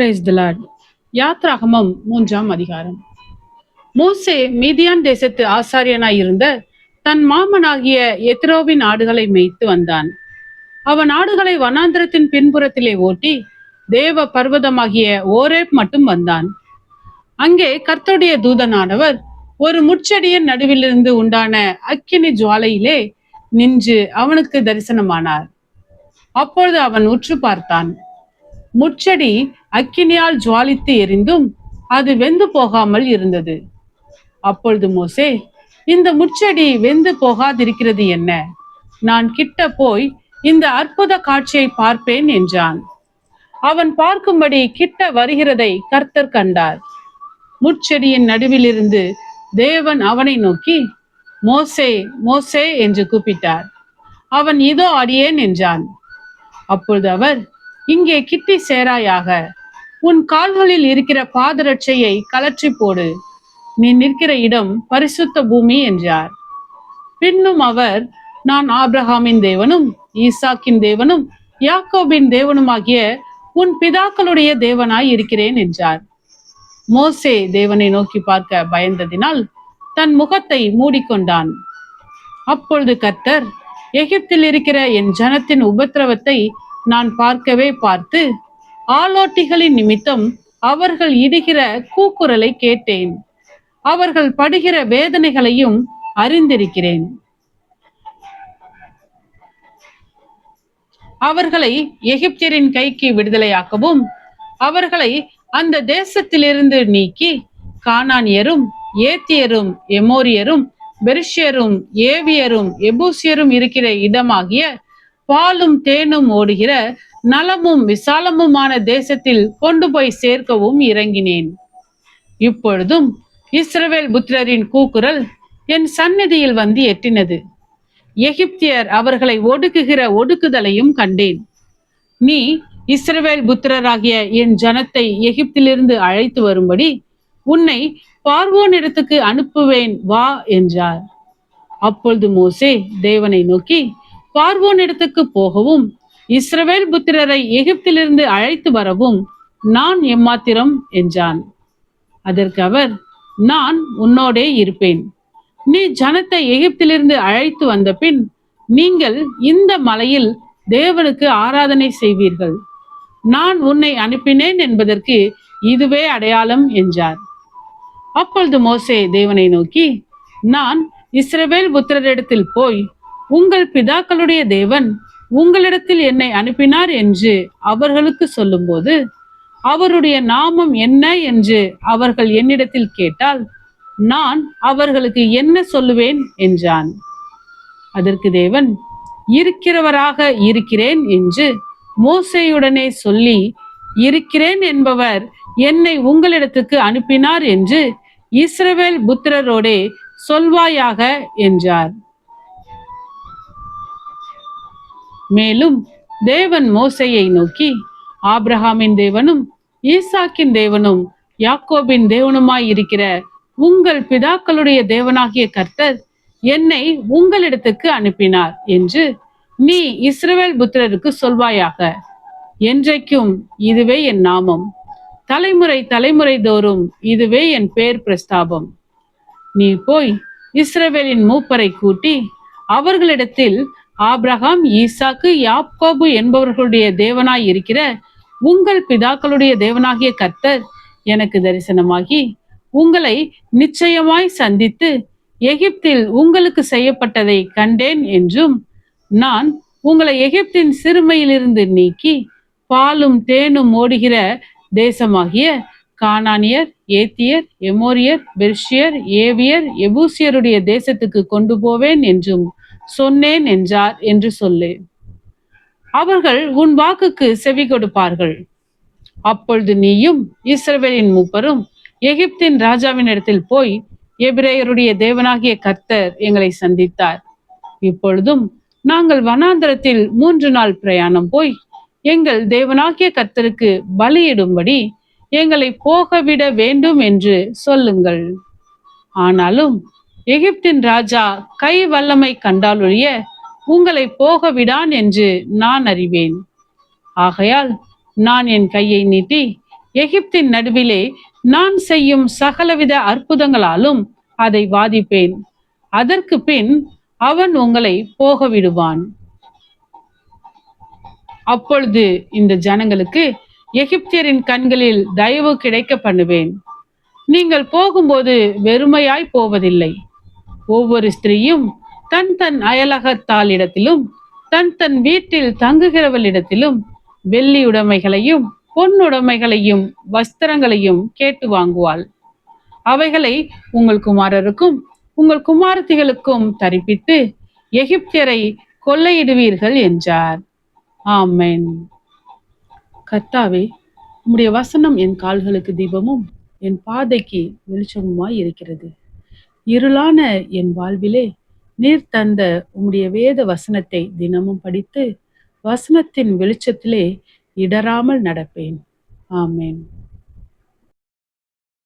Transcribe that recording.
Praise the Lord. யாத்ராகமம் 3ஆம் அதிகாரம். மோசே மீதியான் தேசத்து ஆசாரியனாய் இருந்த தன் மாமனாகிய எத்ரோவின் ஆடுகளை மேய்த்து வந்தான். அவன் ஆடுகளை வனாந்திரத்தின் பின்புறத்திலே ஓட்டி தேவ பர்வதமாகிய ஓரேப் மட்டும் வந்தான். அங்கே கர்த்தருடைய தூதனானவர் ஒரு முட்செடியின் நடுவிலிருந்து உண்டான அக்கினி ஜுவாலையிலே நின்று அவனுக்கு தரிசனமானார். அப்பொழுது அவன் உற்று பார்த்தான். முட்செடி அக்கினியால் ஜுவாலித்து எரிந்தும் அது வெந்து போகாமல் இருந்தது. அப்பொழுது மோசே, இந்த முட்செடி வெந்து போகாதிருக்கிறது என்ன? நான் கிட்ட போய் இந்த அற்புத காட்சியை பார்ப்பேன் என்றான். அவன் பார்க்கும்படி கிட்ட வருகிறதை கர்த்தர் கண்டார். முட்செடியின் நடுவிலிருந்து தேவன் அவனை நோக்கி, மோசே, மோசே என்று கூப்பிட்டார். அவன் இதோ அடியேன் என்றான். அப்பொழுது அவர், இங்கே கிட்டி சேராயாக, உன் கால்களில் இருக்கிற பாதரட்சையை கலற்றி போடு, நீ நிற்கிற இடம் பரிசுத்த பூமி என்றார். பின்னும் அவர், நான் ஆபிரகாமின் தேவனும் ஈசாக்கின் தேவனும் யாக்கோபின் தேவனுமாகிய உன் பிதாக்களுடைய தேவனாய் இருக்கிறேன் என்றார். மோசே தேவனை நோக்கி பார்க்க பயந்ததினால் தன் முகத்தை மூடிக்கொண்டான். அப்பொழுது கர்த்தர், எகிப்தில் இருக்கிற என் ஜனத்தின் உபத்திரவத்தை நான் பார்க்கவே பார்த்து ஆலோட்டிகளின் நிமித்தம் அவர்கள் இடுகிற கூக்குரலை கேட்டேன். அவர்கள் படுகிற வேதனைகளையும் அறிந்திருக்கிறேன். அவர்களை எகிப்தியரின் கைக்கு விடுதலையாக்கவும் அவர்களை அந்த தேசத்திலிருந்து நீக்கி கானானியரும் ஏத்தியரும் எமோரியரும் பெரிஷியரும் ஏவியரும் எபூசியரும் இருக்கிற இடமாகிய பாலும் தேனும் ஓடுகிற நலமும் விசாலமுமான தேசத்தில் கொண்டு போய் சேர்க்கவும் இறங்கினேன். இப்பொழுதும் இஸ்ரவேல் புத்திரரின் கூக்குரல் என் சந்நிதியில் வந்து எட்டினது. எகிப்தியர் அவர்களை ஒடுக்குகிற ஒடுக்குதலையும் கண்டேன். நீ இஸ்ரவேல் புத்திரராகிய என் ஜனத்தை எகிப்திலிருந்து அழைத்து வரும்படி உன்னை பார்வோனிடத்துக்கு அனுப்புவேன் வா என்றார். அப்பொழுது மோசே தேவனை நோக்கி, பார்வோனிடத்துக்கு போகவும் இஸ்ரவேல் புத்திரரை எகிப்திலிருந்து அழைத்து வரவும் நான் எம்மாத்திரம் என்றான். அதற்கு அவர், நான் உன்னோடே இருப்பேன். நீ ஜனத்தை எகிப்திலிருந்து அழைத்து வந்த பின் நீங்கள் இந்த மலையில் தேவனுக்கு ஆராதனை செய்வீர்கள். நான் உன்னை அனுப்பினேன் என்பதற்கு இதுவே அடையாளம் என்றார். அப்பொழுது மோசே தேவனை நோக்கி, நான் இஸ்ரவேல் புத்திரரிடத்தில் போய் உங்கள் பிதாக்களுடைய தேவன் உங்களிடத்தில் என்னை அனுப்பினார் என்று அவர்களுக்கு சொல்லும்போது அவருடைய நாமம் என்ன என்று அவர்கள் என்னிடத்தில் கேட்டால் நான் அவர்களுக்கு என்ன சொல்லுவேன் என்றான். அதற்கு தேவன், இருக்கிறவராக இருக்கிறேன் என்று மோசேயுடனே சொல்லி, இருக்கிறேன் என்பவர் என்னை உங்களிடத்துக்கு அனுப்பினார் என்று இஸ்ரவேல் புத்திரரோடே சொல்வாயாக என்றார். மேலும் தேவன் மோசேயை நோக்கி, ஆபிரகாமின் தேவனும் ஈசாக்கின் தேவனும் யாக்கோபின் தேவனுமாய் இருக்கிற உங்கள் பிதாக்களுடைய தேவனாகிய கர்த்தர் என்னை உங்களிடத்துக்கு அனுப்பினார் என்று நீ இஸ்ரவேல் புத்திரருக்கு சொல்வாயாக. என்றைக்கும் இதுவே என் நாமம், தலைமுறை தலைமுறை தோறும் இதுவே என் பேர் பிரஸ்தாபம். நீ போய் இஸ்ரவேலின் மூப்பரை கூட்டி அவர்களிடத்தில், ஆபிரகாம் ஈசாக்கு யாக்கோபு என்பவர்களுடைய தேவனாய் இருக்கிற உங்கள் பிதாக்களுடைய தேவனாகிய கர்த்தர் எனக்கு தரிசனமாகி உங்களை நிச்சயமாய் சந்தித்து எகிப்தில் உங்களுக்கு செய்யப்பட்டதை கண்டேன் என்றும், நான் உங்களை எகிப்தின் சிறுமையிலிருந்து நீக்கி பாலும் தேனும் ஓடுகிற தேசமாகிய கானானியர் ஏத்தியர் எமோரியர் பெர்ஷியர் ஏவியர் எபூசியருடைய தேசத்துக்கு கொண்டு போவேன் என்றும் சொன்னேன் என்றார் என்று சொல்லு. அவர்கள் உன் வாக்குக்கு செவி கொடுப்பார்கள். அப்பொழுது நீயும் இஸ்ரவேலின் மூப்பரும் எகிப்தின் ராஜாவின் இடத்தில் போய், எபிரேயருடைய தேவனாகிய கர்த்தர் எங்களை சந்தித்தார். இப்பொழுதும் நாங்கள் வனாந்தரத்தில் 3 நாள் பிரயாணம் போய் எங்கள் தேவனாகிய கர்த்தருக்கு பலியிடும்படி எங்களை போகவிட வேண்டும் என்று சொல்லுங்கள். ஆனாலும் எகிப்தின் ராஜா கை வல்லமை கண்டாலொழிய உங்களை போக விடான் என்று நான் அறிவேன். ஆகையால் நான் என் கையை நீட்டி எகிப்தின் நடுவிலே நான் செய்யும் சகலவித அற்புதங்களாலும் அதை வாதிப்பேன். அதற்கு பின் அவன் உங்களை போக விடுவான். அப்பொழுது இந்த ஜனங்களுக்கு எகிப்தியரின் கண்களில் தயவு கிடைக்க பண்ணுவேன். நீங்கள் போகும்போது வெறுமையாய் போவதில்லை. ஒவ்வொரு ஸ்திரீயும் தன் தன் அயலகத்தாளிடத்திலும் தன் தன் வீட்டில் தங்குகிறவளிடத்திலும் வெள்ளியுடைமைகளையும் பொன்னுடைமைகளையும் வஸ்திரங்களையும் கேட்டு வாங்குவாள். அவைகளை உங்கள் குமாரருக்கும் உங்கள் குமாரத்திகளுக்கும் தரிப்பித்து எகிப்தியரை கொள்ளையிடுவீர்கள் என்றார். ஆமென். கர்த்தாவே, உம்முடைய வசனம் என் கால்களுக்கு தீபமும் என் பாதைக்கு வெளிச்சமுமாய் இருக்கிறது. இருளான என் வாழ்விலே நீர் தந்த உம்முடைய வேத வசனத்தை தினமும் படித்து வசனத்தின் வெளிச்சத்திலே இடராமல் நடப்பேன். ஆமென்.